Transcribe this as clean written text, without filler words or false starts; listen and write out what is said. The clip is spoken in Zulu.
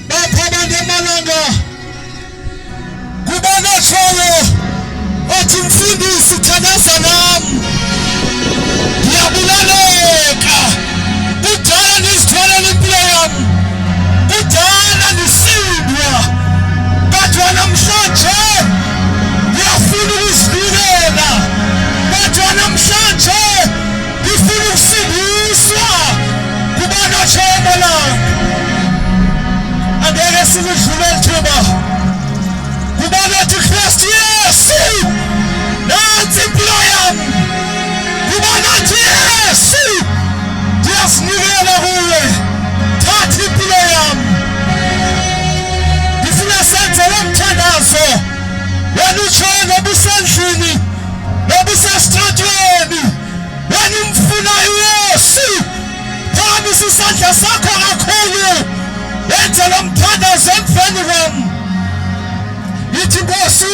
baphakade emalanga kubonatsholo othi mfundisi thanaza nami ndiyabulaleka kudala ndizithwalela impilo yami kudala ndisindwa kodwa namhlanje ngiyafuna ukuzinikela kodwa namhlanje ngifuna ukusindiswa kubonatsholo emalanga angeke sikudlule ithuba kubona uthi Kristu Yesu nansi impilo yami kubona uthi Yesu ndiyazinikela kuwe thatha impilo yami ngifuna senze lo mthandazo wena utshona busendlini nobusesitratweni wena umfunayo Yesu phamisa isandla sakho kakhulu wenze lo mthandazo emveni kwami ithi Nkosi